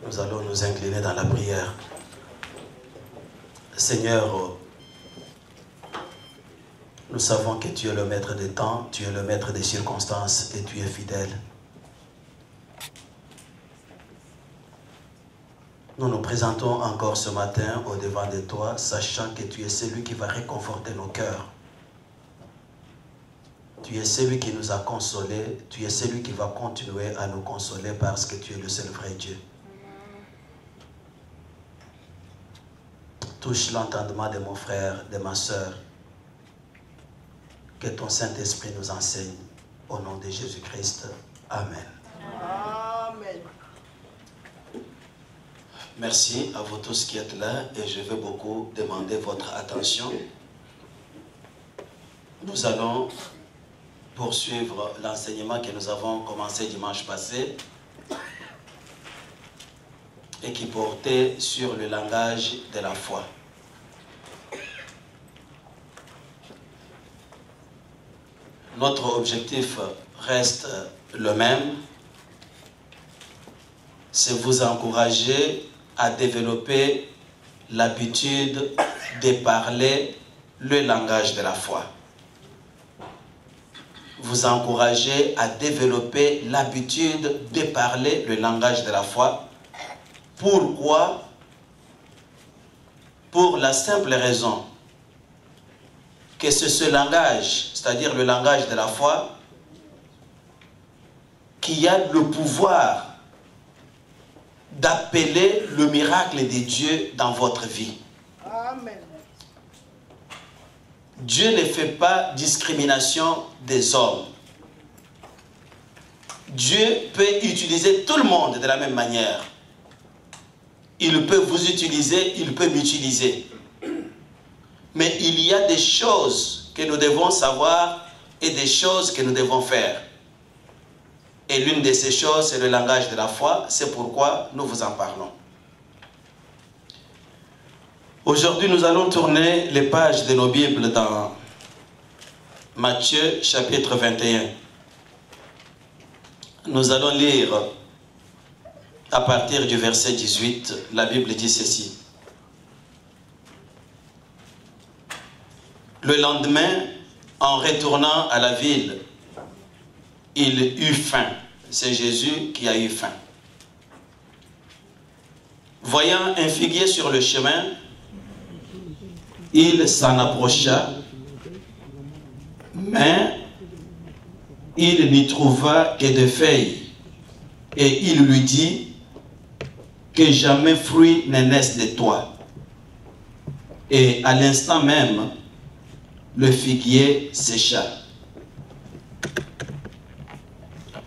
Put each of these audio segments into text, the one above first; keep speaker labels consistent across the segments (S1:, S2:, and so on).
S1: Nous allons nous incliner dans la prière. Seigneur, nous savons que tu es le maître des temps, tu es le maître des circonstances et tu es fidèle. Nous nous présentons encore ce matin au-devant de toi, sachant que tu es celui qui va réconforter nos cœurs. Tu es celui qui nous a consolés, tu es celui qui va continuer à nous consoler parce que tu es le seul vrai Dieu. Touche l'entendement de mon frère, de ma soeur. Que ton Saint-Esprit nous enseigne. Au nom de Jésus-Christ. Amen.
S2: Amen.
S1: Merci à vous tous qui êtes là et je vais beaucoup demander votre attention. Nous allons poursuivre l'enseignement que nous avons commencé dimanche passé et qui portait sur le langage de la foi. Notre objectif reste le même, c'est vous encourager à développer l'habitude de parler le langage de la foi. Vous encourager à développer l'habitude de parler le langage de la foi. Pourquoi? Pour la simple raison que c'est ce langage, c'est-à-dire le langage de la foi, qui a le pouvoir d'appeler le miracle de Dieu dans votre vie.
S2: Amen.
S1: Dieu ne fait pas discrimination des hommes. Dieu peut utiliser tout le monde de la même manière. Il peut vous utiliser, il peut m'utiliser. Mais il y a des choses que nous devons savoir et des choses que nous devons faire. Et l'une de ces choses, c'est le langage de la foi. C'est pourquoi nous vous en parlons. Aujourd'hui, nous allons tourner les pages de nos Bibles dans Matthieu chapitre 21. Nous allons lire à partir du verset 18. La Bible dit ceci. Le lendemain, en retournant à la ville, il eut faim. C'est Jésus qui a eu faim. Voyant un figuier sur le chemin, il s'en approcha, mais il n'y trouva que des feuilles. Et il lui dit, que jamais fruit ne naisse de toi. Et à l'instant même, le figuier sécha.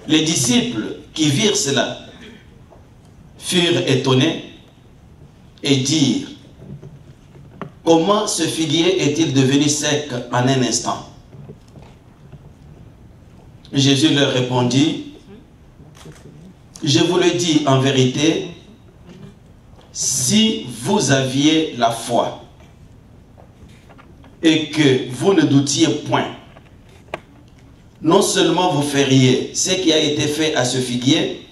S1: Les disciples qui virent cela furent étonnés et dirent, comment ce figuier est-il devenu sec en un instant? Jésus leur répondit, je vous le dis en vérité, si vous aviez la foi et que vous ne doutiez point, non seulement vous feriez ce qui a été fait à ce figuier,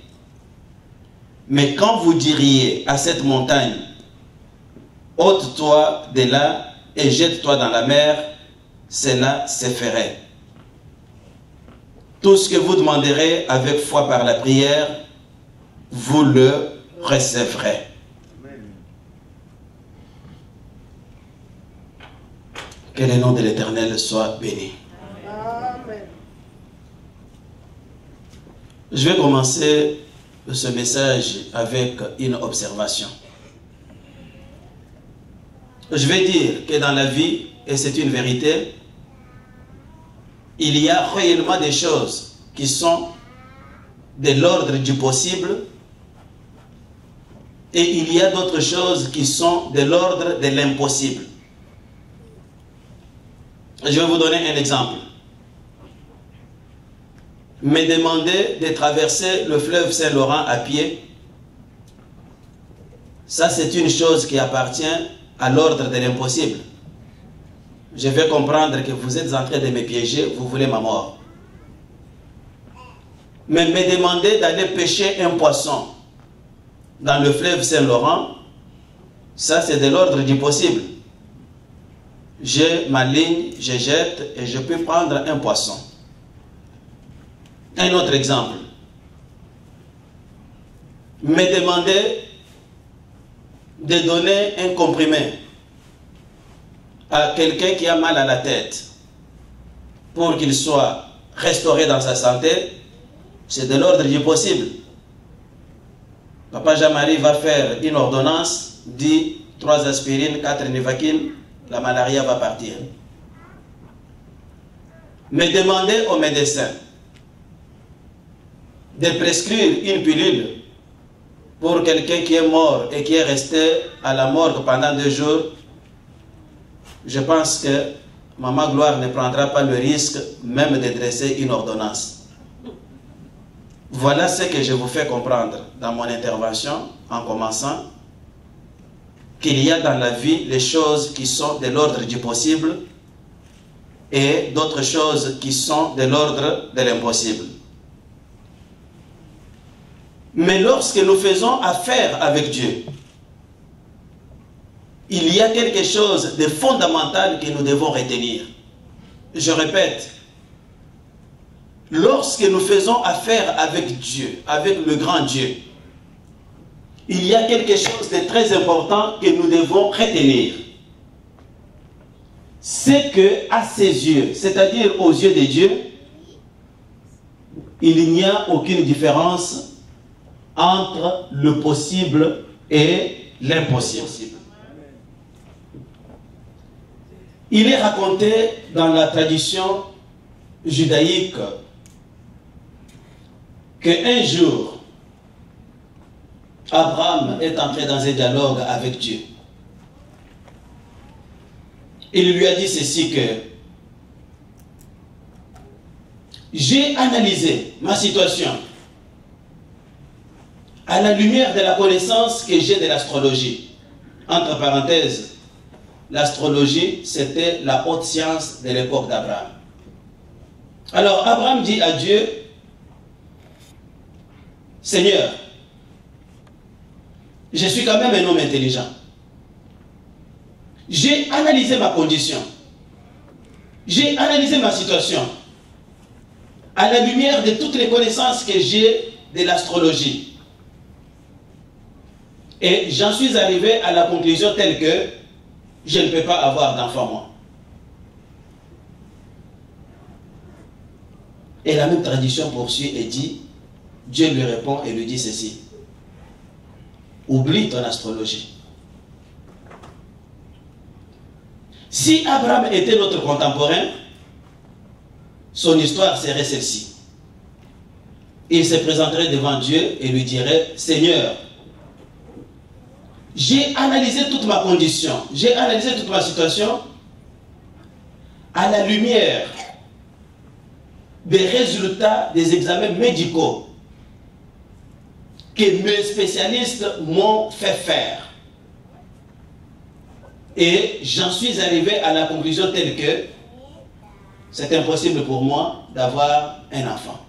S1: mais quand vous diriez à cette montagne, ôte-toi de là et jette-toi dans la mer, cela se ferait. Tout ce que vous demanderez avec foi par la prière, vous le recevrez. Que le nom de l'Éternel soit béni.
S2: Amen.
S1: Je vais commencer ce message avec une observation. Je vais dire que dans la vie, et c'est une vérité, il y a réellement des choses qui sont de l'ordre du possible et il y a d'autres choses qui sont de l'ordre de l'impossible. Je vais vous donner un exemple. Me demander de traverser le fleuve Saint-Laurent à pied, ça c'est une chose qui appartient à l'ordre de l'impossible. Je vais comprendre que vous êtes en train de me piéger, vous voulez ma mort. Mais me demander d'aller pêcher un poisson, dans le fleuve Saint-Laurent, ça c'est de l'ordre du possible. J'ai ma ligne, je jette et je peux prendre un poisson. Un autre exemple. Me demander de donner un comprimé à quelqu'un qui a mal à la tête pour qu'il soit restauré dans sa santé, c'est de l'ordre du possible. Papa Jean-Marie va faire une ordonnance, dit 3 aspirines, 4 Nivaquine, la malaria va partir. Mais demandez au médecin de prescrire une pilule pour quelqu'un qui est mort et qui est resté à la morgue pendant 2 jours, je pense que Maman Gloire ne prendra pas le risque même de dresser une ordonnance. Voilà ce que je vous fais comprendre dans mon intervention en commençant, qu'il y a dans la vie les choses qui sont de l'ordre du possible et d'autres choses qui sont de l'ordre de l'impossible. Mais lorsque nous faisons affaire avec Dieu, il y a quelque chose de fondamental que nous devons retenir. Je répète, lorsque nous faisons affaire avec Dieu, avec le grand Dieu, il y a quelque chose de très important que nous devons retenir. C'est que à ses yeux, c'est-à-dire aux yeux de Dieu, il n'y a aucune différence entre le possible et l'impossible. Il est raconté dans la tradition judaïque qu'un jour, Abraham est entré dans un dialogue avec Dieu. Il lui a dit ceci que j'ai analysé ma situation à la lumière de la connaissance que j'ai de l'astrologie. Entre parenthèses, l'astrologie, c'était la haute science de l'époque d'Abraham. Alors, Abraham dit à Dieu, Seigneur, je suis quand même un homme intelligent. J'ai analysé ma condition. J'ai analysé ma situation à la lumière de toutes les connaissances que j'ai de l'astrologie. Et j'en suis arrivé à la conclusion telle que je ne peux pas avoir d'enfant, moi. Et la même tradition poursuit et dit, Dieu lui répond et lui dit ceci. Oublie ton astrologie. Si Abraham était notre contemporain, son histoire serait celle-ci. Il se présenterait devant Dieu et lui dirait, Seigneur, j'ai analysé toute ma condition, j'ai analysé toute ma situation à la lumière des résultats des examens médicaux que mes spécialistes m'ont fait faire. Et j'en suis arrivé à la conclusion telle que c'est impossible pour moi d'avoir un enfant.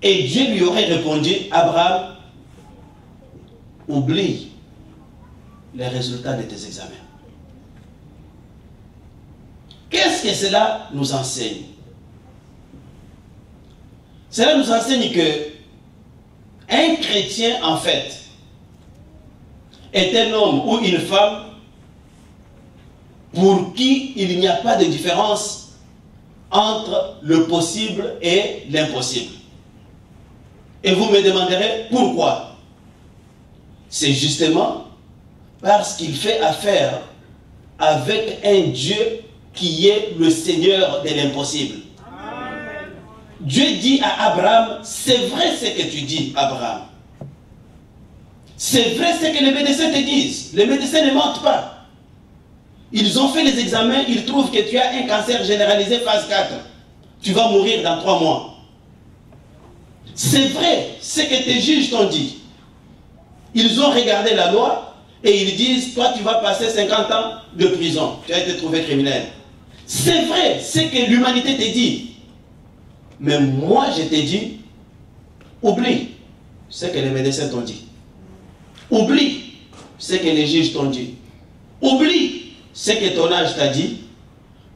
S1: Et Dieu lui aurait répondu, Abraham, oublie les résultats de tes examens. Qu'est-ce que cela nous enseigne? Cela nous enseigne que un chrétien, en fait, est un homme ou une femme pour qui il n'y a pas de différence entre le possible et l'impossible. Et vous me demanderez pourquoi? C'est justement parce qu'il fait affaire avec un Dieu qui est le Seigneur de l'impossible. Dieu dit à Abraham, c'est vrai ce que tu dis, Abraham. C'est vrai ce que les médecins te disent. Les médecins ne mentent pas. Ils ont fait les examens, ils trouvent que tu as un cancer généralisé phase 4. Tu vas mourir dans 3 mois. C'est vrai ce que tes juges t'ont dit. Ils ont regardé la loi et ils disent, toi tu vas passer 50 ans de prison. Tu as été trouvé criminel. C'est vrai ce que l'humanité te dit. Mais moi je t'ai dit, oublie ce que les médecins t'ont dit. Oublie ce que les juges t'ont dit. Oublie ce que ton âge t'a dit.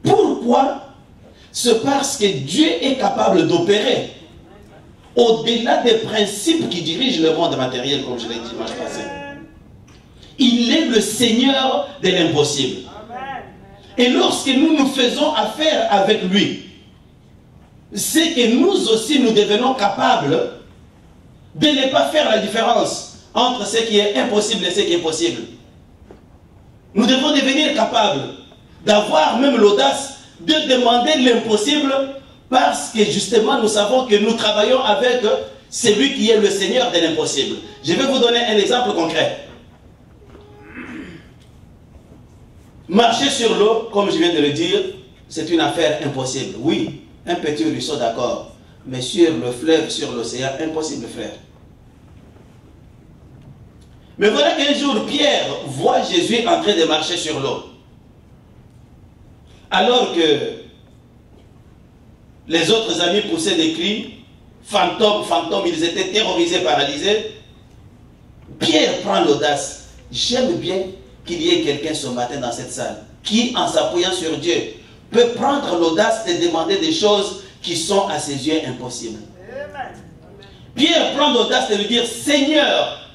S1: Pourquoi? C'est parce que Dieu est capable d'opérer au-delà des principes qui dirigent le monde matériel, comme je l'ai dit dimanche passé. Il est le Seigneur de l'impossible. Et lorsque nous faisons affaire avec lui, c'est que nous aussi nous devenons capables de ne pas faire la différence entre ce qui est impossible et ce qui est possible. Nous devons devenir capables d'avoir même l'audace de demander l'impossible parce que justement nous savons que nous travaillons avec celui qui est le Seigneur de l'impossible. Je vais vous donner un exemple concret. Marcher sur l'eau, comme je viens de le dire, c'est une affaire impossible. Oui, un petit ruisseau, d'accord. Mais sur le fleuve, sur l'océan, impossible, frère. Mais voilà qu'un jour, Pierre voit Jésus en train de marcher sur l'eau. Alors que les autres amis poussaient des cris, fantômes, fantômes, ils étaient terrorisés, paralysés. Pierre prend l'audace. J'aime bien qu'il y ait quelqu'un ce matin dans cette salle qui, en s'appuyant sur Dieu, peut prendre l'audace de demander des choses qui sont à ses yeux impossibles. Amen. Pierre prend l'audace de lui dire, Seigneur,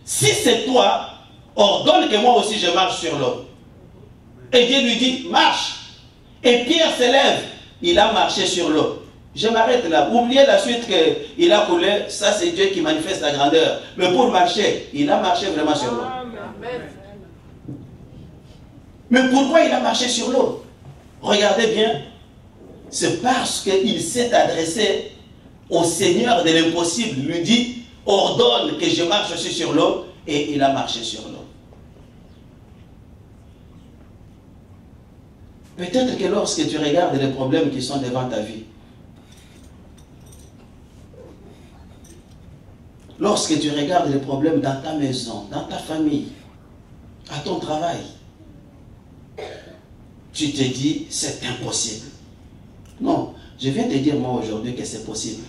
S1: si c'est toi, ordonne que moi aussi je marche sur l'eau. Et Dieu lui dit, marche. Et Pierre se lève, il a marché sur l'eau. Je m'arrête là. Oubliez la suite qu'il a coulé, ça c'est Dieu qui manifeste la grandeur. Mais pour marcher, il a marché vraiment sur l'eau. Mais pourquoi il a marché sur l'eau? Regardez bien, c'est parce qu'il s'est adressé au Seigneur de l'impossible. Il lui dit, ordonne que je marche aussi sur l'eau, et il a marché sur l'eau. Peut-être que lorsque tu regardes les problèmes qui sont devant ta vie, lorsque tu regardes les problèmes dans ta maison, dans ta famille, à ton travail, tu te dis, c'est impossible. Non, je viens te dire moi aujourd'hui que c'est possible.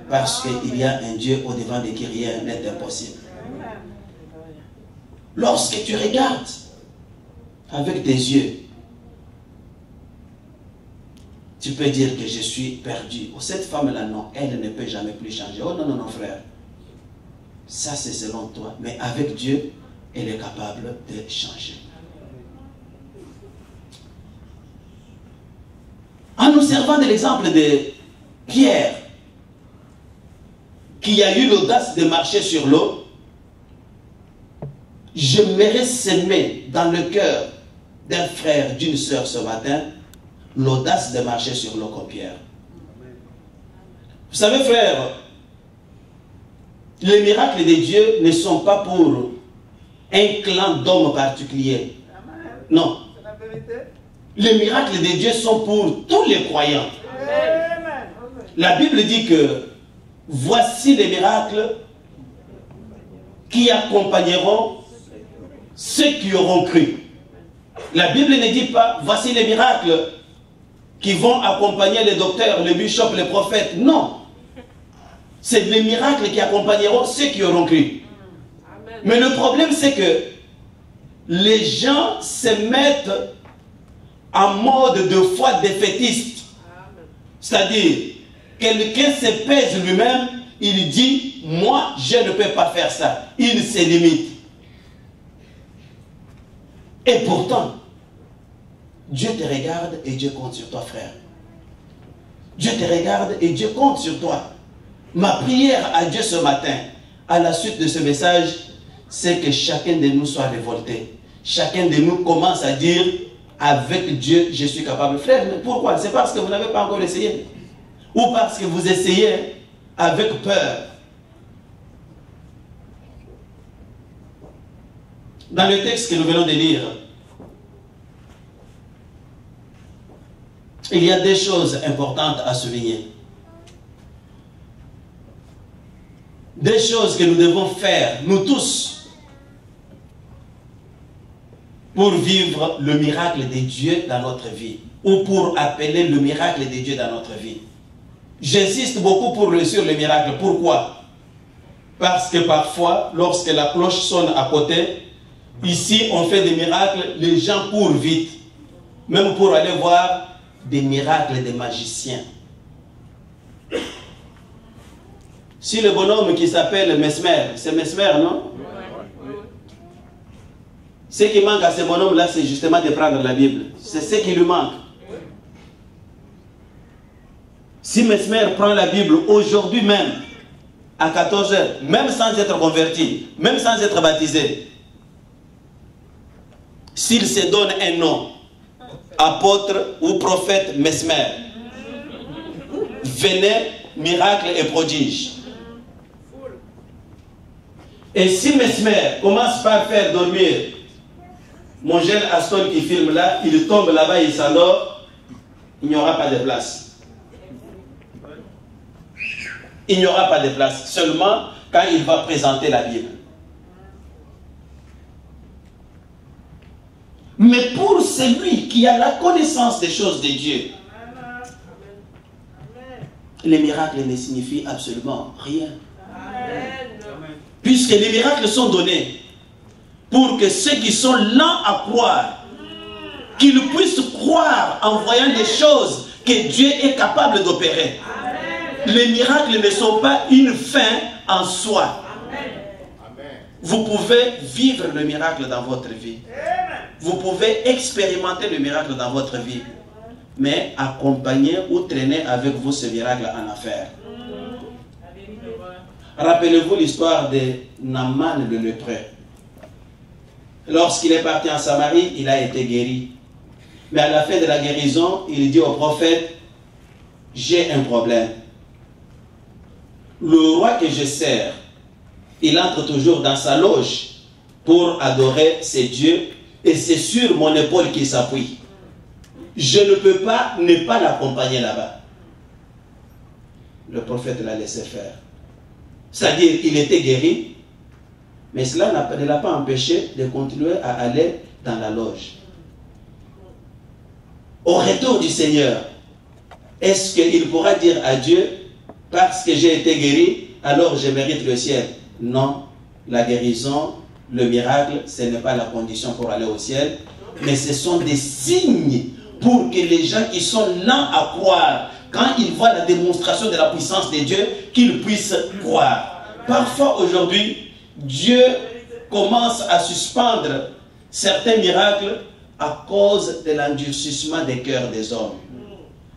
S1: Parce qu'il y a un Dieu au-devant de qui rien n'est impossible. Lorsque tu regardes avec tes yeux, tu peux dire que je suis perdu. Oh, cette femme-là, non, elle ne peut jamais plus changer. Oh non, non, non, frère. Ça, c'est selon toi. Mais avec Dieu, elle est capable de changer. En nous servant de l'exemple de Pierre, qui a eu l'audace de marcher sur l'eau, j'aimerais s'aimer dans le cœur d'un frère, d'une sœur ce matin, l'audace de marcher sur l'eau comme Pierre. Vous savez, frère, les miracles de Dieu ne sont pas pour un clan d'hommes particuliers. Non. Les miracles de Dieu sont pour tous les croyants. La Bible dit que voici les miracles qui accompagneront ceux qui auront cru. La Bible ne dit pas voici les miracles qui vont accompagner les docteurs, les bishops, les prophètes. Non. C'est les miracles qui accompagneront ceux qui auront cru. Mais le problème, c'est que les gens se mettent en mode de foi défaitiste. C'est-à-dire, quelqu'un se pèse lui-même, il dit, moi, je ne peux pas faire ça. Il se limite. Et pourtant, Dieu te regarde et Dieu compte sur toi, frère. Dieu te regarde et Dieu compte sur toi. Ma prière à Dieu ce matin, à la suite de ce message, c'est que chacun de nous soit révolté. Chacun de nous commence à dire, avec Dieu, je suis capable. Frère, mais pourquoi? C'est parce que vous n'avez pas encore essayé. Ou parce que vous essayez avec peur. Dans le texte que nous venons de lire, il y a des choses importantes à souligner. Des choses que nous devons faire, nous tous, pour vivre le miracle de Dieu dans notre vie, ou pour appeler le miracle de Dieu dans notre vie. J'insiste beaucoup sur le miracle. Pourquoi? Parce que parfois, lorsque la cloche sonne à côté, ici on fait des miracles, les gens courent vite. Même pour aller voir des miracles des magiciens. Si le bonhomme qui s'appelle Mesmer, c'est Mesmer, non? Ce qui manque à ce bonhomme-là, c'est justement de prendre la Bible. C'est ce qui lui manque. Si Mesmer prend la Bible aujourd'hui même, à 14 heures, même sans être converti, même sans être baptisé, s'il se donne un nom, apôtre ou prophète Mesmer, venez, miracle et prodige. Et si Mesmer commence par faire dormir mon jeune Aston qui filme là, il tombe là-bas, il s'endort, il n'y aura pas de place. Il n'y aura pas de place, seulement quand il va présenter la Bible. Mais pour celui qui a la connaissance des choses de Dieu, les miracles ne signifient absolument rien. Puisque les miracles sont donnés pour que ceux qui sont lents à croire, qu'ils puissent croire en voyant des choses que Dieu est capable d'opérer. Les miracles ne sont pas une fin en soi. Vous pouvez vivre le miracle dans votre vie. Vous pouvez expérimenter le miracle dans votre vie. Mais accompagner ou traîner avec vous ce miracle en affaires. Rappelez-vous l'histoire de Naaman le lépreux. Lorsqu'il est parti en Samarie, il a été guéri. Mais à la fin de la guérison, il dit au prophète, j'ai un problème. Le roi que je sers, il entre toujours dans sa loge pour adorer ses dieux et c'est sur mon épaule qu'il s'appuie. Je ne peux pas ne pas l'accompagner là-bas. Le prophète l'a laissé faire. C'est-à-dire qu'il était guéri, mais cela ne l'a pas empêché de continuer à aller dans la loge. Au retour du Seigneur, est-ce qu'il pourra dire à Dieu, parce que j'ai été guéri, alors je mérite le ciel? Non, la guérison, le miracle, ce n'est pas la condition pour aller au ciel, mais ce sont des signes pour que les gens qui sont lents à croire, quand ils voient la démonstration de la puissance de Dieu, qu'ils puissent croire. Parfois aujourd'hui, Dieu commence à suspendre certains miracles à cause de l'endurcissement des cœurs des hommes.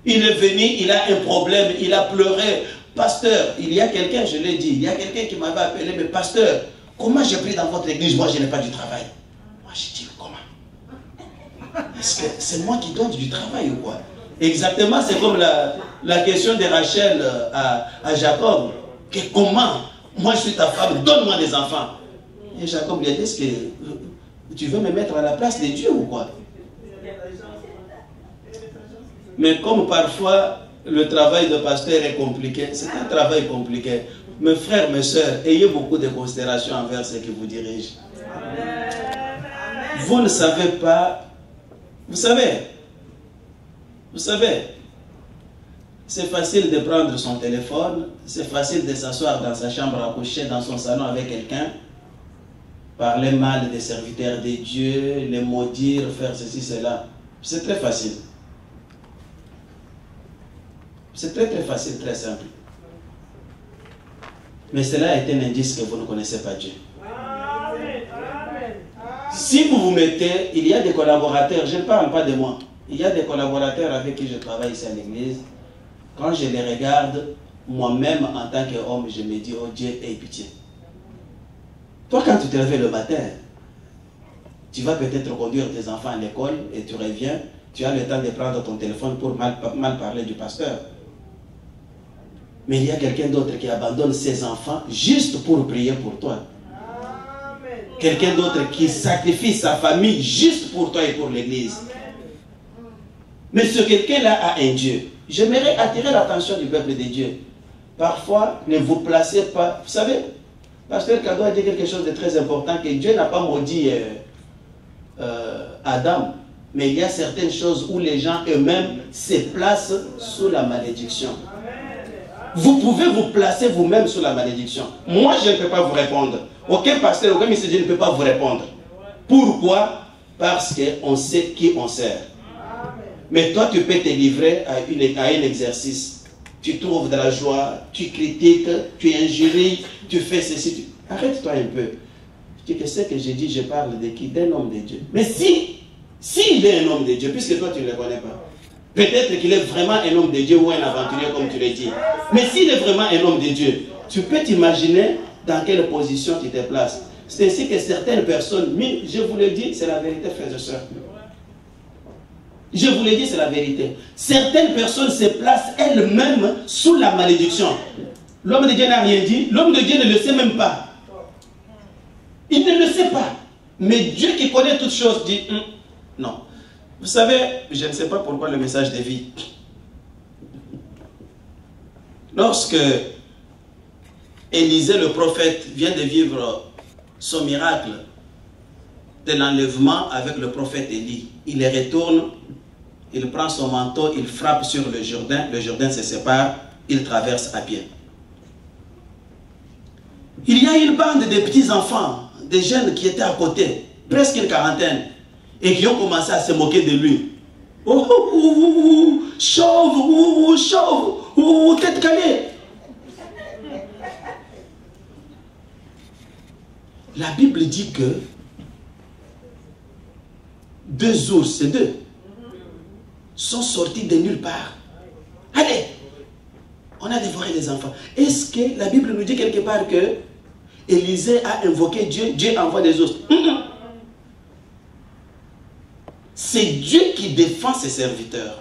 S1: Il est venu, il a un problème, il a pleuré. Pasteur, il y a quelqu'un, je l'ai dit, il y a quelqu'un qui m'avait appelé, mais pasteur, comment j'ai pris dans votre église? Moi, je n'ai pas du travail. Moi, j'ai dit, comment? Est-ce que c'est moi qui donne du travail ou quoi? Exactement, c'est comme la question de Rachel à Jacob. Que comment? Moi, je suis ta femme, donne-moi des enfants. Et Jacob lui a dit, est-ce que tu veux me mettre à la place de Dieu ou quoi? Mais comme parfois, le travail de pasteur est compliqué, c'est un travail compliqué. Mes frères, mes soeurs, ayez beaucoup de considération envers ceux qui vous dirigent. Vous ne savez pas, vous savez, c'est facile de prendre son téléphone, c'est facile de s'asseoir dans sa chambre à coucher, dans son salon avec quelqu'un, parler mal des serviteurs de Dieu, les maudire, faire ceci, cela. C'est très facile. C'est très facile, très simple. Mais cela est un indice que vous ne connaissez pas Dieu. Si vous vous mettez, il y a des collaborateurs, je ne parle pas de moi, il y a des collaborateurs avec qui je travaille ici à l'église. Quand je les regarde, moi-même en tant qu'homme, je me dis, oh Dieu, aie pitié. Toi, quand tu te réveilles le matin, tu vas peut-être conduire tes enfants à l'école et tu reviens, tu as le temps de prendre ton téléphone pour mal parler du pasteur. Mais il y a quelqu'un d'autre qui abandonne ses enfants juste pour prier pour toi. Quelqu'un d'autre qui sacrifie sa famille juste pour toi et pour l'église. Mais ce quelqu'un-là a un Dieu. J'aimerais attirer l'attention du peuple de Dieu. Parfois, ne vous placez pas... Vous savez, Pasteur Kado a dit quelque chose de très important, que Dieu n'a pas maudit Adam. Mais il y a certaines choses où les gens eux-mêmes se placent sous la malédiction. Vous pouvez vous placer vous-même sous la malédiction. Moi, je ne peux pas vous répondre. Aucun pasteur, aucun messager ne peut pas vous répondre. Pourquoi? Parce qu'on sait qui on sert. Mais toi, tu peux te livrer à un exercice. Tu trouves de la joie, tu critiques, tu injuries, tu fais ceci. Arrête-toi un peu. Tu dis que ce que j'ai dit, je parle de qui? D'un homme de Dieu. Mais s'il est un homme de Dieu, puisque toi, tu ne le connais pas, peut-être qu'il est vraiment un homme de Dieu ou un aventurier, comme tu l'as dit. Mais s'il est vraiment un homme de Dieu, tu peux t'imaginer dans quelle position tu te places. C'est ainsi que certaines personnes, je vous le dis, c'est la vérité, frères et sœurs. Je vous le dis, c'est la vérité. Certaines personnes se placent elles-mêmes sous la malédiction. L'homme de Dieu n'a rien dit, l'homme de Dieu ne le sait même pas. Il ne le sait pas. Mais Dieu qui connaît toutes choses dit, non. Vous savez, je ne sais pas pourquoi le message de vie. Lorsque Élisée le prophète vient de vivre son miracle de l'enlèvement avec le prophète Élie, il les retourne, il prend son manteau, il frappe sur le Jourdain se sépare, il traverse à pied. Il y a une bande de petits enfants, des jeunes qui étaient à côté, presque une quarantaine, et qui ont commencé à se moquer de lui. Oh, chauve, chauve, tête calée. La Bible dit que 2 ours, c'est 2, sont sortis de nulle part. Allez, on a dévoré les enfants. Est-ce que la Bible nous dit quelque part que Élisée a invoqué Dieu, Dieu envoie des ours? C'est Dieu qui défend ses serviteurs.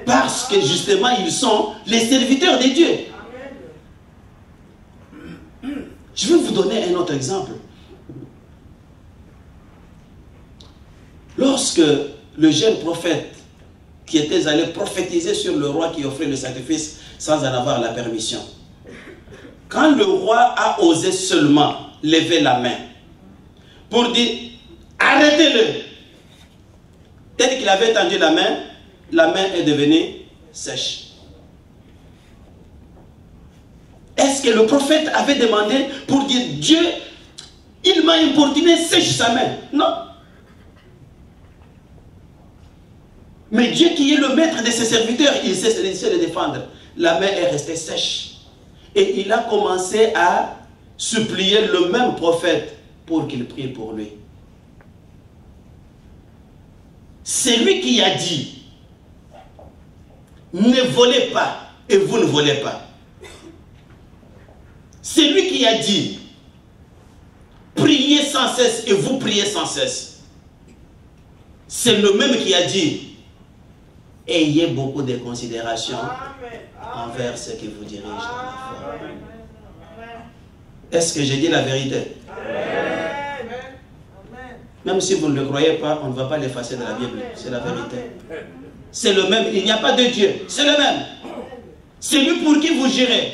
S1: Parce que justement, ils sont les serviteurs de Dieu. Je vais vous donner un autre exemple. Lorsque le jeune prophète qui était allé prophétiser sur le roi qui offrait le sacrifice sans en avoir la permission, quand le roi a osé seulement lever la main pour dire arrêtez-le, tel qu'il avait tendu la main est devenue sèche. Est-ce que le prophète avait demandé pour dire Dieu, il m'a importuné, sèche sa main? Non. Mais Dieu qui est le maître de ses serviteurs, il sait les défendre. La main est restée sèche. Et il a commencé à supplier le même prophète pour qu'il prie pour lui. C'est lui qui a dit, ne volez pas et vous ne volez pas. C'est lui qui a dit, priez sans cesse et vous priez sans cesse. C'est le même qui a dit, ayez beaucoup de considération envers ce qui vous dirige dans la foi. Est-ce que j'ai dit la vérité? Même si vous ne le croyez pas, on ne va pas l'effacer de la Bible. C'est la vérité. C'est le même. Il n'y a pas de Dieu. C'est le même. C'est lui pour qui vous gérez.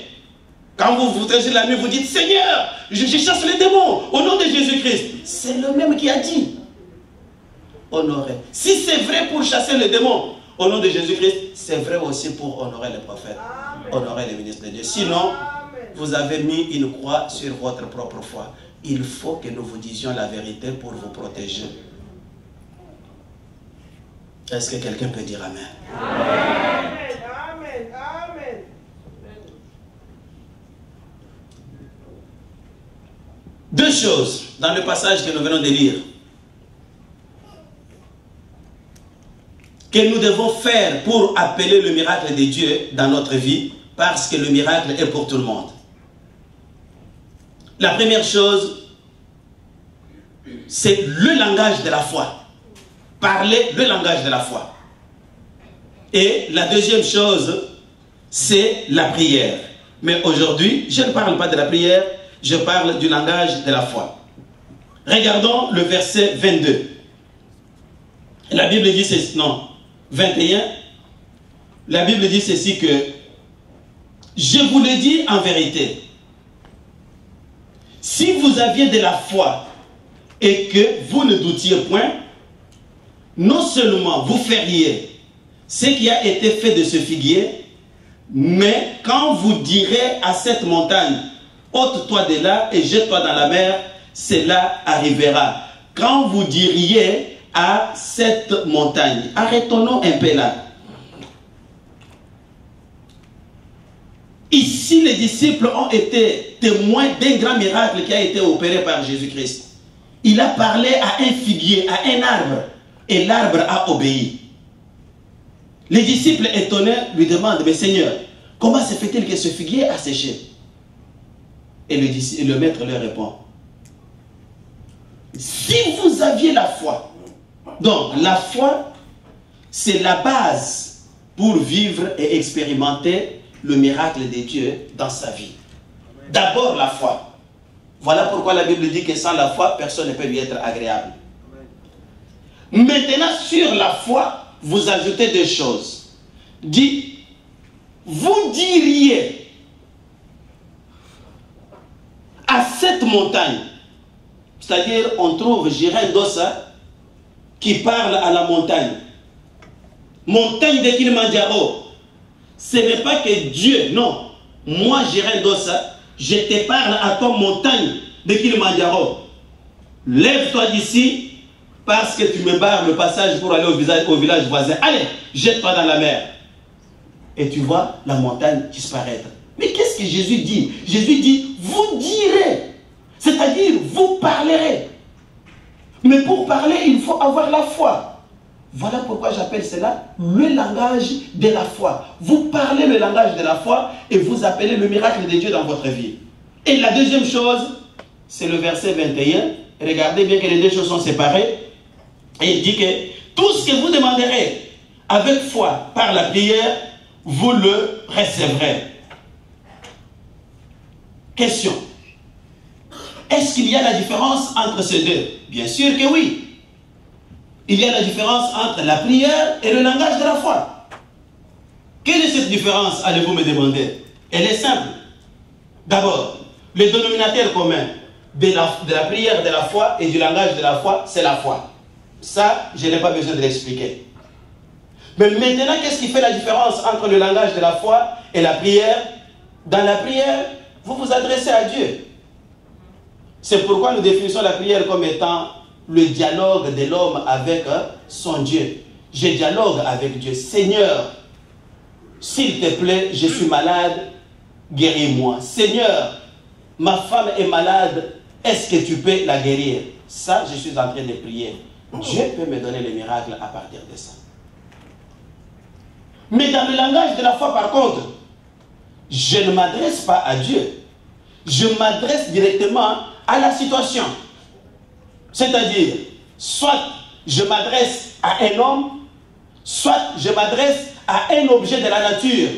S1: Quand vous vous traversez la nuit, vous dites Seigneur, je chasse les démons au nom de Jésus-Christ. C'est le même qui a dit. Honorer. Si c'est vrai pour chasser les démons au nom de Jésus-Christ, c'est vrai aussi pour honorer les prophètes, honorer les ministres de Dieu. Sinon, vous avez mis une croix sur votre propre foi. Il faut que nous vous disions la vérité pour vous protéger. Est-ce que quelqu'un peut dire Amen?
S2: Amen. Amen. Amen.
S1: Deux choses dans le passage que nous venons de lire que nous devons faire pour appeler le miracle de Dieu dans notre vie, parce que le miracle est pour tout le monde. La première chose, c'est le langage de la foi. Parler le langage de la foi. Et la deuxième chose, c'est la prière. Mais aujourd'hui, je ne parle pas de la prière, je parle du langage de la foi. Regardons le verset 22. La Bible dit ceci, non, 21. La Bible dit ceci que je vous le dis en vérité. Si vous aviez de la foi et que vous ne doutiez point, non seulement vous feriez ce qui a été fait de ce figuier, Mais quand vous direz à cette montagne, ôte-toi de là et jette-toi dans la mer, cela arrivera. Quand vous diriez à cette montagne, arrêtons-nous un peu là. Ici, les disciples ont été témoins d'un grand miracle qui a été opéré par Jésus-Christ. Il a parlé à un figuier, à un arbre, et l'arbre a obéi. Les disciples étonnés lui demandent, mais Seigneur, comment se fait-il que ce figuier a séché? Et le maître leur répond, si vous aviez la foi, donc la foi, c'est la base pour vivre et expérimenter le miracle de Dieu dans sa vie. D'abord la foi. Voilà pourquoi la Bible dit que sans la foi, personne ne peut lui être agréable. Maintenant, sur la foi, vous ajoutez deux choses. Dit, vous diriez à cette montagne, c'est-à-dire on trouve Jiren Dossa qui parle à la montagne. Montagne de Kilimanjaro. Ce n'est pas que Dieu, non. Moi, Jiren Dossa, je te parle à ton montagne de Kilimanjaro. Lève-toi d'ici parce que tu me barres le passage pour aller au village voisin. Allez, jette-toi dans la mer. Et tu vois la montagne disparaître. Mais qu'est-ce que Jésus dit? Jésus dit, vous direz. C'est-à-dire, vous parlerez. Mais pour parler, il faut avoir la foi. Voilà pourquoi j'appelle cela le langage de la foi. Vous parlez le langage de la foi et vous appelez le miracle de Dieu dans votre vie. Et la deuxième chose, c'est le verset 21. Regardez bien que les deux choses sont séparées. Et il dit que tout ce que vous demanderez avec foi par la prière, vous le recevrez. Question. Est-ce qu'il y a la différence entre ces deux? Bien sûr que oui. Il y a la différence entre la prière et le langage de la foi. Quelle est cette différence, allez-vous me demander? Elle est simple. D'abord, le dénominateur commun de la prière de la foi et du langage de la foi, c'est la foi. Ça, je n'ai pas besoin de l'expliquer. Mais maintenant, qu'est-ce qui fait la différence entre le langage de la foi et la prière? Dans la prière, vous vous adressez à Dieu. C'est pourquoi nous définissons la prière comme étant le dialogue de l'homme avec son Dieu. Je dialogue avec Dieu. Seigneur, s'il te plaît, je suis malade, guéris-moi. Seigneur, ma femme est malade, est-ce que tu peux la guérir? Ça, je suis en train de prier. Dieu peut me donner le miracle à partir de ça. Mais dans le langage de la foi, par contre, je ne m'adresse pas à Dieu. Je m'adresse directement à la situation. C'est-à-dire, soit je m'adresse à un homme, soit je m'adresse à un objet de la nature.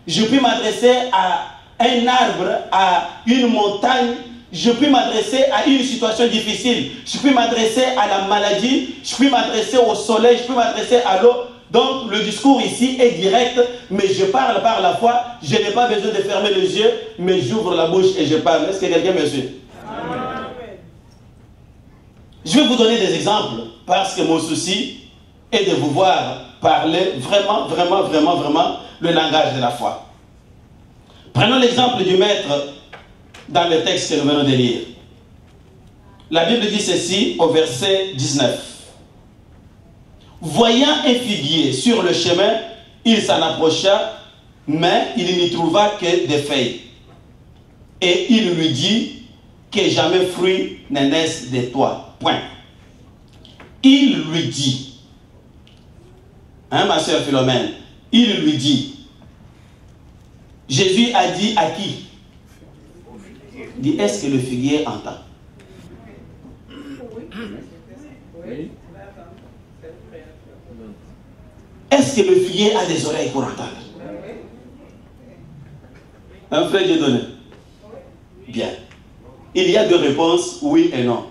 S1: Je peux m'adresser à un arbre, à une montagne. Je peux m'adresser à une situation difficile. Je peux m'adresser à la maladie. Je peux m'adresser au soleil. Je peux m'adresser à l'eau. Donc, le discours ici est direct, mais je parle par la foi. Je n'ai pas besoin de fermer les yeux, mais j'ouvre la bouche et je parle. Est-ce que quelqu'un me suit? Je vais vous donner des exemples, parce que mon souci est de vous voir parler vraiment, vraiment, vraiment, vraiment le langage de la foi. Prenons l'exemple du maître dans le texte que nous venons de lire. La Bible dit ceci au verset 19. Voyant un figuier sur le chemin, il s'en approcha, mais il n'y trouva que des feuilles. Et il lui dit que jamais fruit ne naisse de toi. Point. Il lui dit, hein, ma soeur Philomène, il lui dit, Jésus a dit à qui? Il dit, est-ce que le figuier entend?
S2: Oui.
S1: Est-ce que le figuier a des oreilles pour entendre? Un frère, j'ai donné. Bien. Il y a deux réponses, oui et non.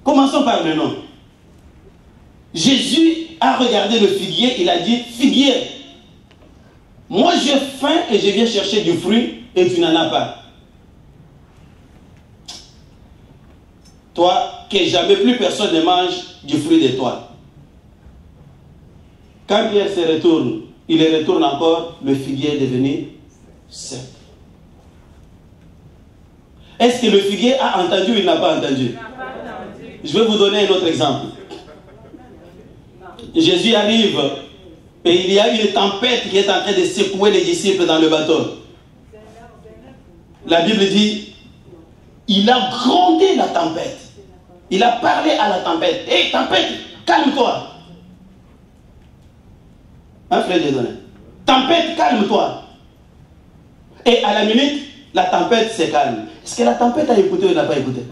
S1: Commençons par le non. Jésus a regardé le figuier, il a dit, figuier, moi j'ai faim et je viens chercher du fruit et tu n'en as pas. Toi, que jamais plus personne ne mange du fruit de toi. Quand Pierre se retourne il retourne encore, le figuier est devenu sec. Est-ce que le figuier a entendu ou il n'a pas entendu? Je vais vous donner un autre exemple. Jésus arrive et il y a une tempête qui est en train de secouer les disciples dans le bateau. La Bible dit, il a grondé la tempête. Il a parlé à la tempête. Hé, tempête, calme-toi. Hein, frère Dieudonné? Tempête, calme-toi. Et à la minute, la tempête se calme. Est-ce que la tempête a écouté ou n'a pas écouté?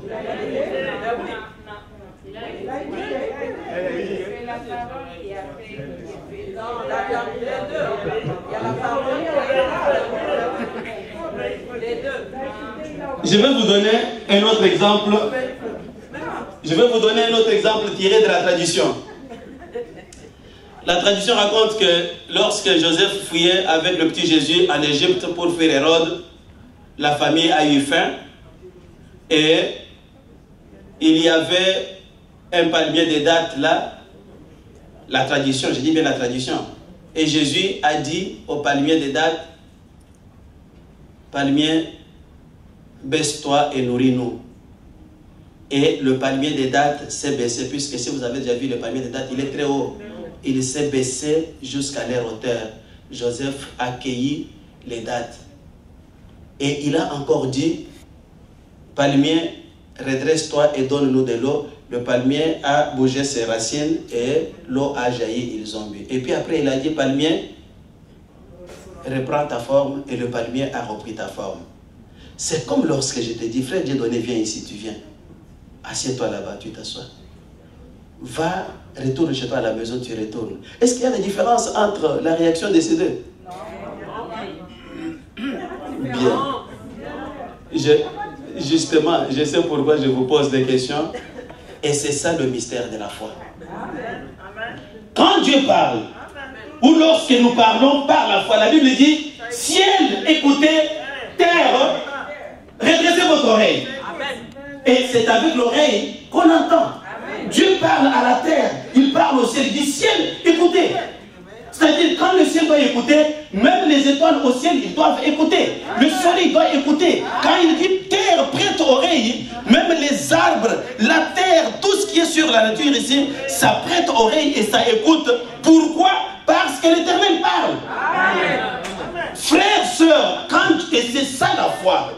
S1: Je vais vous donner un autre exemple. Je vais vous donner un autre exemple tiré de la tradition. La tradition raconte que lorsque Joseph fuyait avec le petit Jésus en Égypte pour fuir Hérode, la famille a eu faim et il y avait un palmier de dattes là. La tradition, je dis bien la tradition. Et Jésus a dit au palmier de dattes, palmier, baisse-toi et nourris-nous. Et le palmier des dattes s'est baissé, puisque si vous avez déjà vu le palmier des dattes, il est très haut. Il s'est baissé jusqu'à leur hauteur. Joseph a cueilli les dattes. Et il a encore dit, palmier, redresse-toi et donne-nous de l'eau. Le palmier a bougé ses racines et l'eau a jailli, ils ont bu. Et puis après, il a dit, palmier, reprends ta forme, et le palmier a repris ta forme. C'est comme lorsque je te dis, frère Dieudonné, viens ici, tu viens. Assieds-toi là-bas, tu t'assois. Va, retourne chez toi à la maison, tu retournes. Est-ce qu'il y a des différences entre la réaction de ces deux? Bien. Justement, je sais pourquoi je vous pose des questions. Et c'est ça le mystère de la foi. Quand Dieu parle, ou lorsque nous parlons par la foi, la Bible dit, ciel, écoutez, terre, redressez votre oreille. Et c'est avec l'oreille qu'on entend. Dieu parle à la terre, il parle au ciel, il dit ciel, écoutez. C'est-à-dire quand le ciel doit écouter, même les étoiles au ciel, ils doivent écouter. Le soleil doit écouter. Quand il dit terre, prête oreille, même les arbres, la terre, tout ce qui est sur la nature ici, ça prête oreille et ça écoute. Pourquoi? Parce que l'Éternel parle. Frères, sœurs, et c'est ça la foi.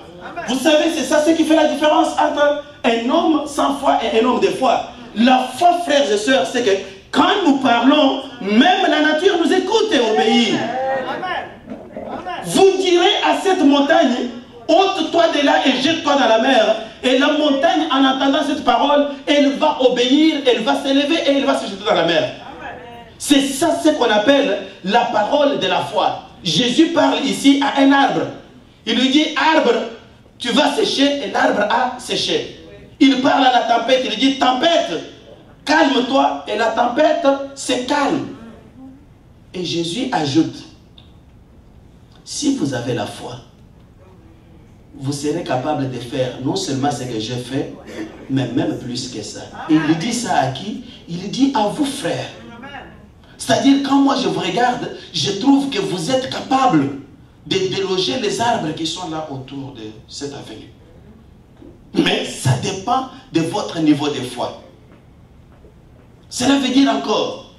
S1: Vous savez, c'est ça ce qui fait la différence entre un homme sans foi et un homme de foi. La foi, frères et sœurs, c'est que quand nous parlons, même la nature nous écoute et obéit. Vous direz à cette montagne, ôte-toi de là et jette-toi dans la mer. Et la montagne, en entendant cette parole, elle va obéir, elle va s'élever et elle va se jeter dans la mer. C'est ça ce qu'on appelle la parole de la foi. Jésus parle ici à un arbre. Il lui dit, arbre, tu vas sécher, et l'arbre a séché. Il parle à la tempête, il dit, tempête, calme-toi, et la tempête se calme. Et Jésus ajoute, si vous avez la foi, vous serez capable de faire non seulement ce que j'ai fait, mais même plus que ça. Et il dit ça à qui? Il dit à vous, frères. C'est-à-dire, quand moi je vous regarde, je trouve que vous êtes capable de déloger les arbres qui sont là autour de cette avenue. Mais ça dépend de votre niveau de foi. Cela veut dire encore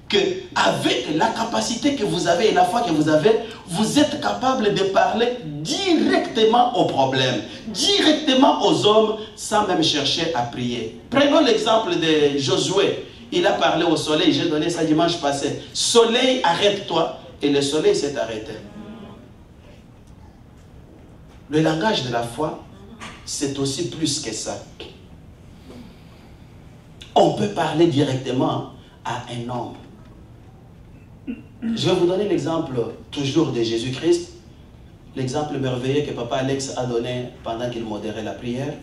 S1: que avec la capacité que vous avez et la foi que vous avez, vous êtes capable de parler directement aux problèmes, directement aux hommes, sans même chercher à prier. Prenons l'exemple de Josué. Il a parlé au soleil, j'ai donné ça dimanche passé. Soleil, arrête-toi. Et le soleil s'est arrêté. Le langage de la foi, c'est aussi plus que ça. On peut parler directement à un homme. Je vais vous donner l'exemple toujours de Jésus-Christ, l'exemple merveilleux que Papa Alex a donné pendant qu'il modérait la prière,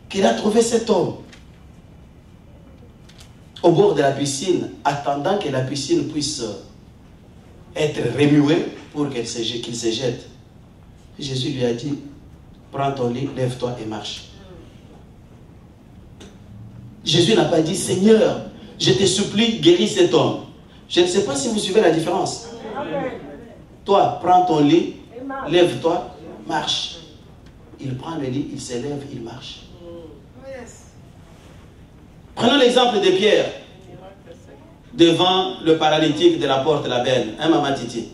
S1: qu'il a trouvé cet homme au bord de la piscine, attendant que la piscine puisse être remuée pour qu'il se jette. Jésus lui a dit, prends ton lit, lève-toi et marche. Jésus n'a pas dit, Seigneur, je te supplie, guéris cet homme. Je ne sais pas si vous suivez la différence. Toi, prends ton lit, lève-toi, marche. Il prend le lit, il s'élève, il marche. Prenons l'exemple de Pierre devant le paralytique de la porte de la Belle, hein, Maman Titi.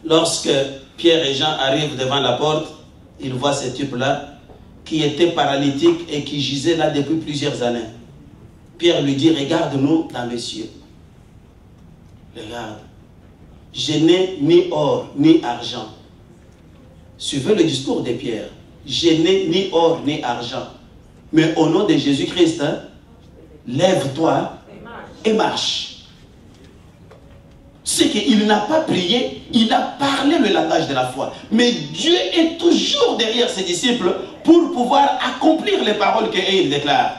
S1: Lorsque Pierre et Jean arrivent devant la porte, ils voient ce type-là qui était paralytique et qui gisait là depuis plusieurs années. Pierre lui dit, regarde-nous dans les cieux. Regarde, je n'ai ni or ni argent. Suivez le discours de Pierre. Je n'ai ni or ni argent. Mais au nom de Jésus-Christ, hein, lève-toi et marche. C'est qu'il n'a pas prié, il a parlé le langage de la foi. Mais Dieu est toujours derrière ses disciples pour pouvoir accomplir les paroles qu'il déclare.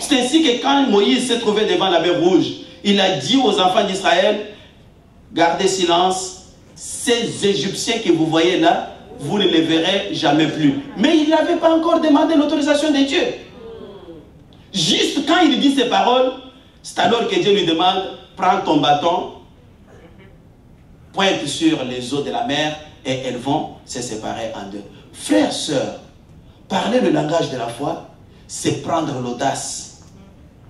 S1: C'est ainsi que quand Moïse s'est trouvé devant la mer Rouge, il a dit aux enfants d'Israël, gardez silence, ces Égyptiens que vous voyez là, vous ne les verrez jamais plus. Mais il n'avait pas encore demandé l'autorisation de Dieu. Juste quand il dit ces paroles, c'est alors que Dieu lui demande, prends ton bâton, pointe sur les eaux de la mer et elles vont se séparer en deux. Frères, sœurs, parler le langage de la foi, c'est prendre l'audace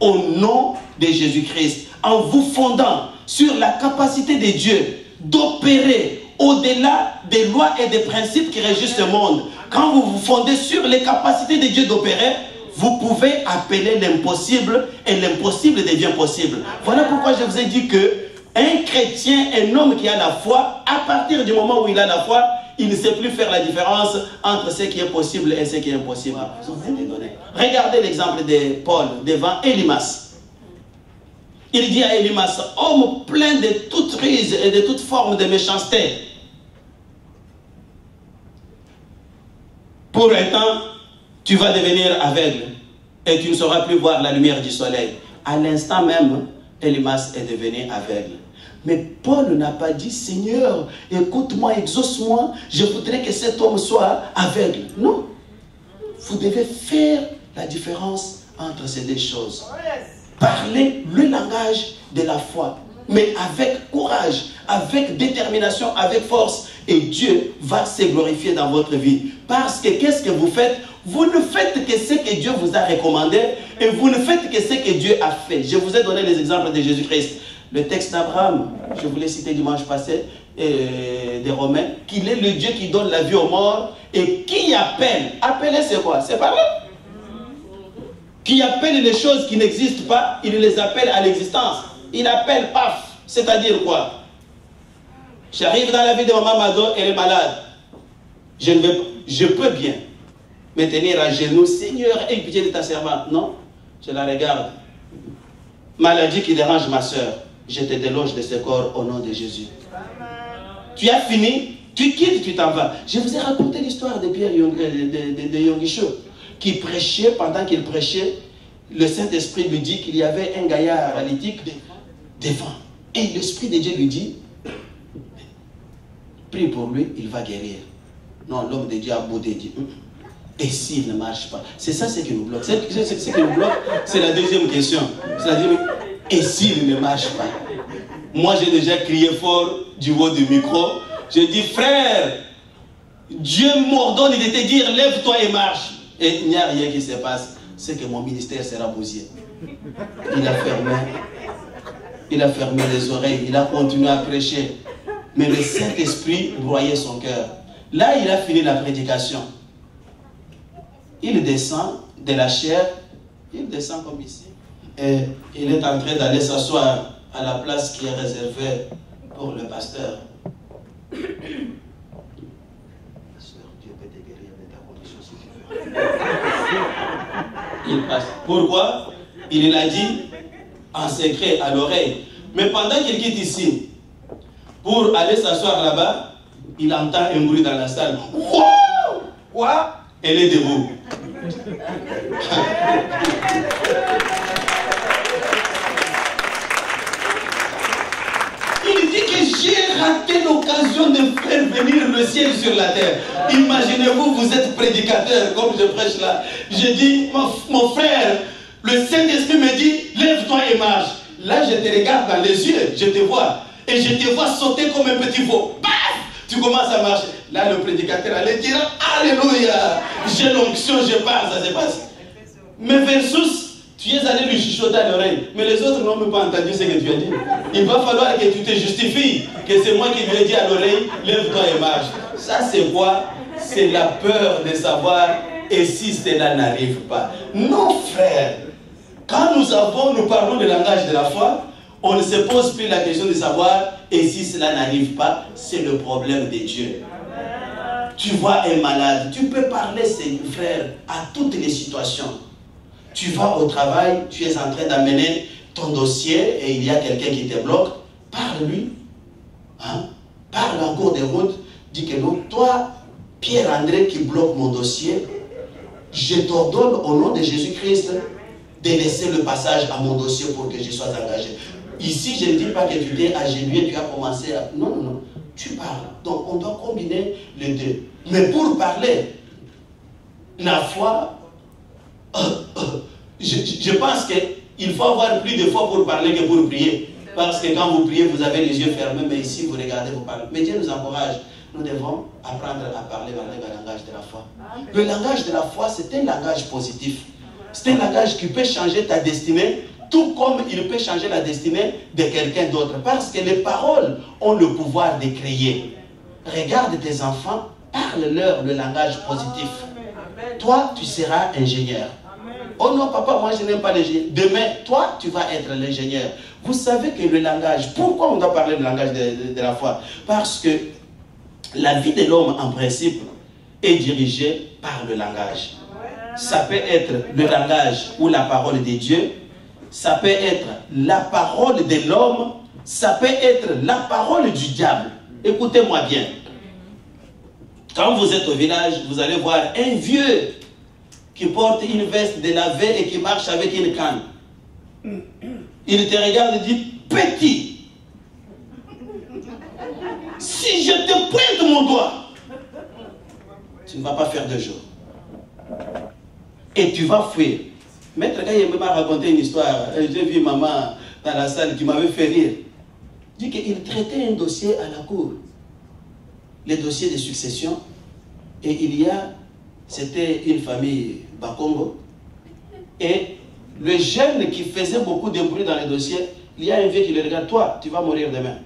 S1: au nom de Jésus-Christ, en vous fondant sur la capacité de Dieu d'opérer au-delà des lois et des principes qui régissent ce monde. Quand vous vous fondez sur les capacités de Dieu d'opérer, vous pouvez appeler l'impossible et l'impossible devient possible. Voilà pourquoi je vous ai dit que un chrétien, un homme qui a la foi, à partir du moment où il a la foi, il ne sait plus faire la différence entre ce qui est possible et ce qui est impossible. Regardez l'exemple de Paul devant Élymas. Il dit à Élymas, homme plein de toute ruse et de toute forme de méchanceté. Pour un temps, tu vas devenir aveugle et tu ne sauras plus voir la lumière du soleil. À l'instant même, Élymas est devenu aveugle. Mais Paul n'a pas dit, Seigneur, écoute-moi, exauce-moi, je voudrais que cet homme soit aveugle. Non. Vous devez faire la différence entre ces deux choses. Parlez le langage de la foi, mais avec courage, avec détermination, avec force. Et Dieu va se glorifier dans votre vie. Parce que qu'est-ce que vous faites? Vous ne faites que ce que Dieu vous a recommandé et vous ne faites que ce que Dieu a fait. Je vous ai donné les exemples de Jésus-Christ. Le texte d'Abraham, je vous l'ai cité dimanche passé, des Romains, qu'il est le Dieu qui donne la vie aux morts et qui appelle. Appeler, c'est quoi? C'est parler. Qui appelle les choses qui n'existent pas, il les appelle à l'existence. Il appelle paf. C'est-à-dire quoi? J'arrive dans la vie de maman Mado, elle est malade. Je peux bien me tenir à genoux. Seigneur, aie pitié de ta servante. Non, je la regarde. Maladie qui dérange ma soeur. Je te déloge de ce corps au nom de Jésus. Tu as fini, tu quittes, tu t'en vas. Je vous ai raconté l'histoire de Pierre de Yongisho qui prêchait, pendant qu'il prêchait, le Saint-Esprit lui dit qu'il y avait un gaillard paralytique devant. Et l'Esprit de Dieu lui dit, prie pour lui, il va guérir. Non, l'homme de Dieu a boudé, dit, et s'il ne marche pas? C'est ça ce qui nous bloque. Ce qui nous bloque, c'est la deuxième question. C'est-à-dire, et s'il ne marche pas? Moi, j'ai déjà crié fort du haut du micro. J'ai dit, frère, Dieu m'ordonne de te dire, lève-toi et marche. Et il n'y a rien qui se passe. C'est que mon ministère sera bousillé. Il a fermé les oreilles. Il a continué à prêcher. Mais le Saint-Esprit broyait son cœur. Là, il a fini la prédication. Il descend de la chair. Il descend comme ici. Et il est en train d'aller s'asseoir à la place qui est réservée pour le pasteur. Il passe. Pourquoi? Il l'a dit en secret à l'oreille. Mais pendant qu'il quitte ici, pour aller s'asseoir là-bas, il entend un bruit dans la salle. Wow! Quoi? Elle est debout. Il dit que j'ai raté l'occasion de faire venir le ciel sur la terre. Imaginez-vous, vous êtes prédicateur, comme je prêche là. Je dis, mon frère, le Saint-Esprit me dit, lève-toi et marche. Là, je te regarde dans les yeux, je te vois. Et je te vois sauter comme un petit veau. Paf! Tu commences à marcher. Là, le prédicateur allait dire, alléluia, j'ai l'onction, je parle, ça se passe. Mais versus, tu es allé lui chuchoter à l'oreille. Mais les autres n'ont même pas entendu ce que tu as dit. Il va falloir que tu te justifies, que c'est moi qui lui ai dit à l'oreille, lève-toi et marche. Ça, c'est quoi? C'est la peur de savoir, et si cela n'arrive pas? Non, frère. Quand nous parlons du langage de la foi, on ne se pose plus la question de savoir, et si cela n'arrive pas, c'est le problème de Dieu. Tu vois un malade, tu peux parler, frère, à toutes les situations. Tu vas au travail, tu es en train d'amener ton dossier et il y a quelqu'un qui te bloque, parle-lui. Hein? Parle en cours de route, dis que non, toi, Pierre-André qui bloque mon dossier, je t'ordonne au nom de Jésus-Christ de laisser le passage à mon dossier pour que je sois engagé. Ici, je ne dis pas que tu t'es agenouillé, tu as commencé à... Non, non, non. Tu parles. Donc, on doit combiner les deux. Mais pour parler, la foi, je pense qu'il faut avoir plus de foi pour parler que pour prier. Parce que quand vous priez, vous avez les yeux fermés, mais ici, vous regardez, vous parlez. Mais Dieu nous encourage. Nous devons apprendre à parler avec le langage de la foi. Le langage de la foi, c'est un langage positif. C'est un langage qui peut changer ta destinée, tout comme il peut changer la destinée de quelqu'un d'autre. Parce que les paroles ont le pouvoir de créer. Regarde tes enfants, parle-leur le langage positif. Toi, tu seras ingénieur. Oh non, papa, moi je n'aime pas l'ingénieur. Demain, toi, tu vas être l'ingénieur. Vous savez que le langage, pourquoi on doit parler du langage de la foi? Parce que la vie de l'homme, en principe, est dirigée par le langage. Ça peut être le langage ou la parole de Dieu. Ça peut être la parole de l'homme. Ça peut être la parole du diable. Écoutez-moi bien. Quand vous êtes au village, vous allez voir un vieux qui porte une veste délavée et qui marche avec une canne. Il te regarde et dit, petit, si je te pointe mon doigt, tu ne vas pas faire 2 jours. Et tu vas fuir. Maître Kaye m'a raconté une histoire. J'ai vu maman dans la salle qui m'avait fait rire. Il dit qu'il traitait un dossier à la cour. Les dossiers de succession. Et c'était une famille Bakongo. Et le jeune qui faisait beaucoup de bruit dans les dossiers, il y a un vieux qui le regarde, toi, tu vas mourir demain.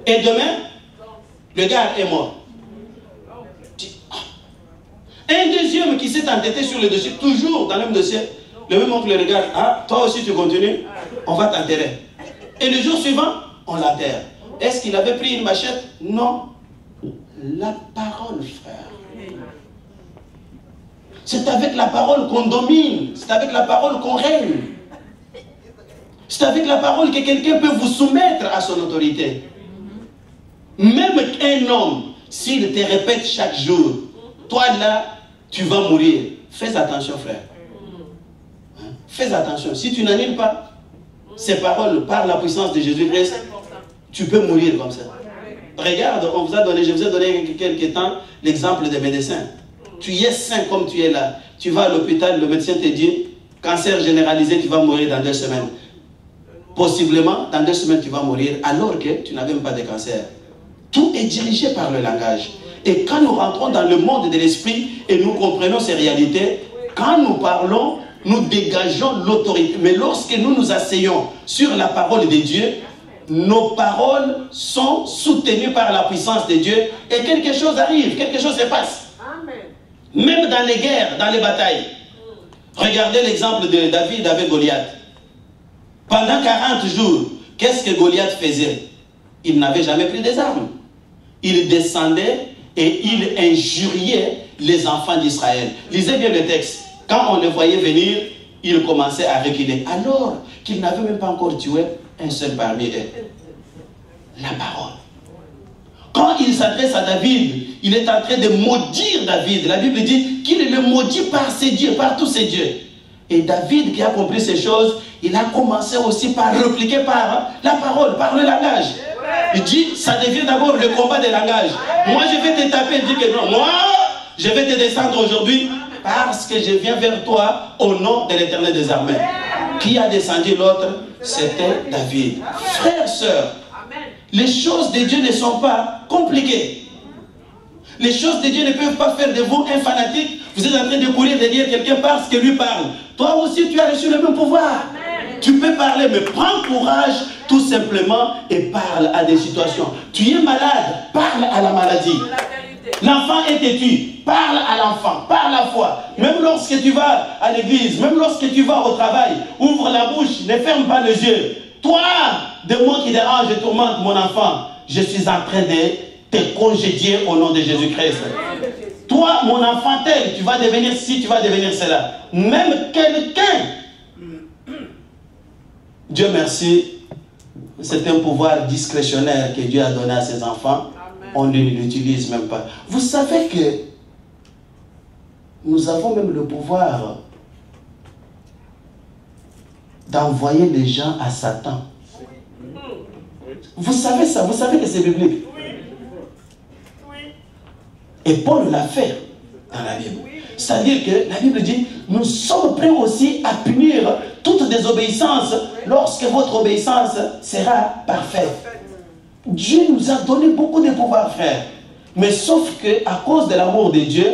S1: Et demain, le gars est mort. Un deuxième qui s'est entêté sur le dossier, toujours dans le même dossier, le même oncle le regarde, ah, toi aussi tu continues, on va t'enterrer. Et le jour suivant, on l'enterre. Est-ce qu'il avait pris une machette? Non. La parole, frère. C'est avec la parole qu'on domine. C'est avec la parole qu'on règne. C'est avec la parole que quelqu'un peut vous soumettre à son autorité. Même un homme, s'il te répète chaque jour, toi là, tu vas mourir. Fais attention, frère. Hein? Fais attention. Si tu n'annules pas ces paroles par la puissance de Jésus-Christ, tu peux mourir comme ça. Regarde, je vous ai donné quelques temps l'exemple des médecins. Tu es sain comme tu es là. Tu vas à l'hôpital, le médecin te dit, cancer généralisé, tu vas mourir dans 2 semaines. Possiblement, dans 2 semaines, tu vas mourir alors que tu n'as même pas de cancer. Tout est dirigé par le langage. Et quand nous rentrons dans le monde de l'esprit et nous comprenons ces réalités, quand nous parlons, nous dégageons l'autorité. Mais lorsque nous nous asseyons sur la parole de Dieu, nos paroles sont soutenues par la puissance de Dieu et quelque chose arrive, quelque chose se passe. Amen. Même dans les guerres, dans les batailles. Regardez l'exemple de David avec Goliath. Pendant 40 jours, qu'est-ce que Goliath faisait? Il n'avait jamais pris des armes. Il descendait et il injuriait les enfants d'Israël. Lisez bien le texte. Quand on les voyait venir, il commençait à reculer. Alors qu'il n'avait même pas encore tué un seul parmi eux. La parole. Quand il s'adresse à David, il est en train de maudire David. La Bible dit qu'il le maudit par ses dieux, par tous ses dieux. Et David qui a compris ces choses, il a commencé aussi par répliquer par la parole, par le langage. Il dit, ça devient d'abord le combat des langages. Moi je vais te taper, il dit que non, moi je vais te descendre aujourd'hui parce que je viens vers toi au nom de l'Éternel des armées. Qui a descendu l'autre? C'était David. Frères, sœurs, les choses de Dieu ne sont pas compliquées. Les choses de Dieu ne peuvent pas faire de vous un fanatique. Vous êtes en train de courir derrière quelqu'un parce que lui parle. Toi aussi, tu as reçu le même pouvoir. Tu peux parler, mais prends courage tout simplement et parle à des situations. Tu es malade, parle à la maladie. L'enfant est têtu, parle à l'enfant, par la foi. Même lorsque tu vas à l'église, même lorsque tu vas au travail, ouvre la bouche, ne ferme pas les yeux. Toi, démon qui dérange et tourmente mon enfant, je suis en train de te congédier au nom de Jésus-Christ. Toi, mon enfant tel, tu vas devenir ci, tu vas devenir cela. Même quelqu'un, Dieu merci, c'est un pouvoir discrétionnaire que Dieu a donné à ses enfants. On ne l'utilise même pas. Vous savez que nous avons même le pouvoir d'envoyer les gens à Satan. Vous savez ça, vous savez que c'est biblique. Et Paul l'a fait dans la Bible. C'est-à-dire que la Bible dit, nous sommes prêts aussi à punir toute désobéissance lorsque votre obéissance sera parfaite. Dieu nous a donné beaucoup de pouvoir, frère. Mais sauf que à cause de l'amour de Dieu,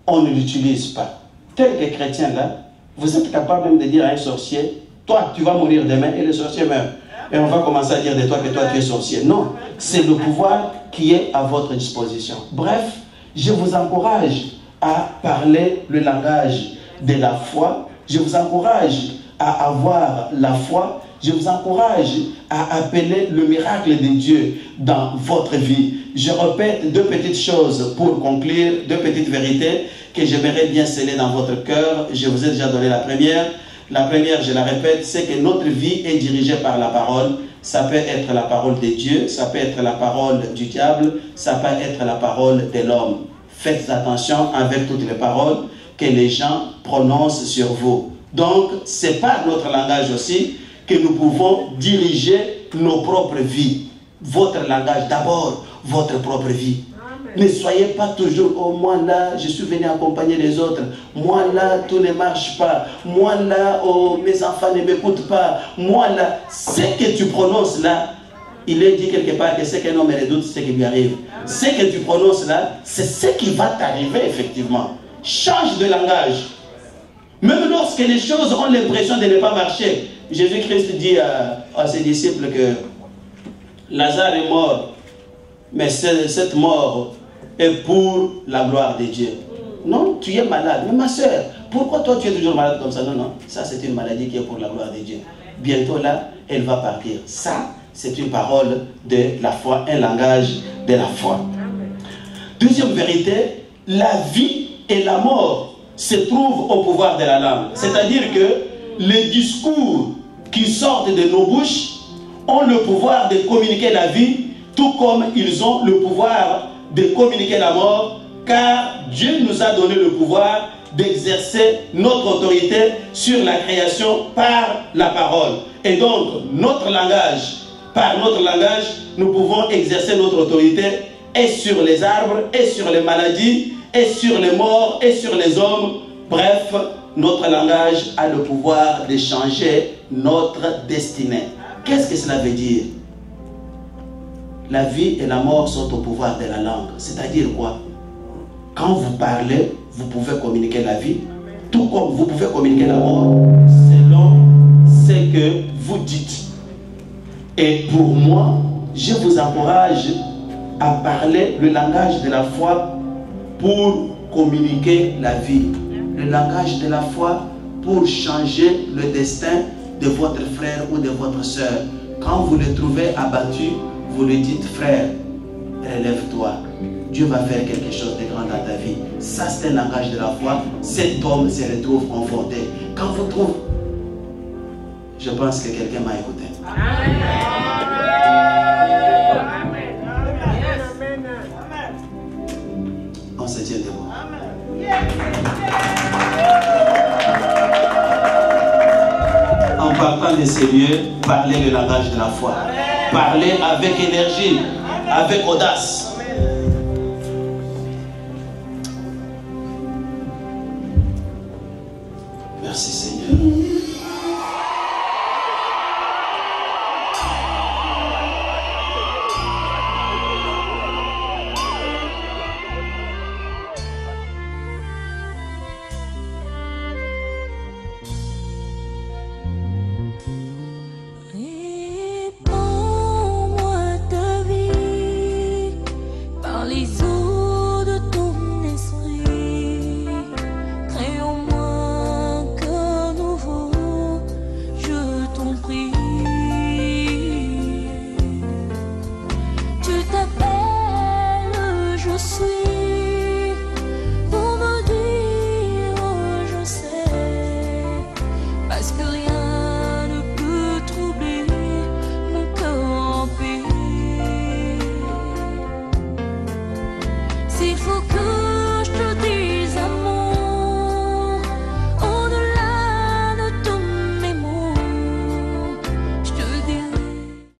S1: on ne l'utilise pas. Tel que chrétien là, vous êtes capable même de dire à un sorcier, toi tu vas mourir demain et le sorcier meurt. Et on va commencer à dire de toi que toi tu es sorcier. Non, c'est le pouvoir qui est à votre disposition. Bref, je vous encourage à parler le langage de la foi. Je vous encourage à avoir la foi. Je vous encourage à appeler le miracle de Dieu dans votre vie. Je répète deux petites choses pour conclure, deux petites vérités que j'aimerais bien sceller dans votre cœur. Je vous ai déjà donné la première. La première, je la répète, c'est que notre vie est dirigée par la parole. Ça peut être la parole de Dieu, ça peut être la parole du diable, ça peut être la parole de l'homme. Faites attention avec toutes les paroles que les gens prononcent sur vous. Donc, c'est par notre langage aussi que nous pouvons diriger nos propres vies. Votre langage d'abord, votre propre vie. Amen. Ne soyez pas toujours, oh moi là, je suis venu accompagner les autres. Moi là, tout ne marche pas. Moi là, oh mes enfants ne m'écoutent pas. Moi là, ce que tu prononces là, il est dit quelque part que ce qu'un homme redoute, c'est ce qui lui arrive. Amen. Ce que tu prononces là, c'est ce qui va t'arriver effectivement. Change de langage. Même lorsque les choses ont l'impression de ne pas marcher, Jésus-Christ dit à ses disciples que Lazare est mort, mais cette mort est pour la gloire de Dieu. Non, tu es malade. Mais ma soeur, pourquoi toi tu es toujours malade comme ça? Non, non, ça c'est une maladie qui est pour la gloire de Dieu. Bientôt là, elle va partir. Ça, c'est une parole de la foi, un langage de la foi. Deuxième vérité, la vie et la mort se trouvent au pouvoir de la langue. C'est-à-dire que les discours qui sortent de nos bouches ont le pouvoir de communiquer la vie, tout comme ils ont le pouvoir de communiquer la mort, car Dieu nous a donné le pouvoir d'exercer notre autorité sur la création par la parole. Et donc, notre langage, par notre langage, nous pouvons exercer notre autorité et sur les arbres, et sur les maladies, et sur les morts, et sur les hommes. Bref, notre langage a le pouvoir de changer notre destinée. Qu'est-ce que cela veut dire? La vie et la mort sont au pouvoir de la langue. C'est-à-dire quoi? Quand vous parlez, vous pouvez communiquer la vie, tout comme vous pouvez communiquer la mort, selon ce que vous dites. Et pour moi, je vous encourage à parler le langage de la foi pour communiquer la vie. Le langage de la foi pour changer le destin de votre frère ou de votre soeur. Quand vous le trouvez abattu, vous lui dites, frère, relève-toi. Dieu va faire quelque chose de grand dans ta vie. Ça, c'est un langage de la foi. Cet homme se retrouve conforté. Quand vous trouvez... Je pense que quelqu'un m'a écouté. Amen. On se tient debout. En partant de ces lieux, parlez le langage de la foi. Parlez avec énergie, avec audace. Merci Seigneur.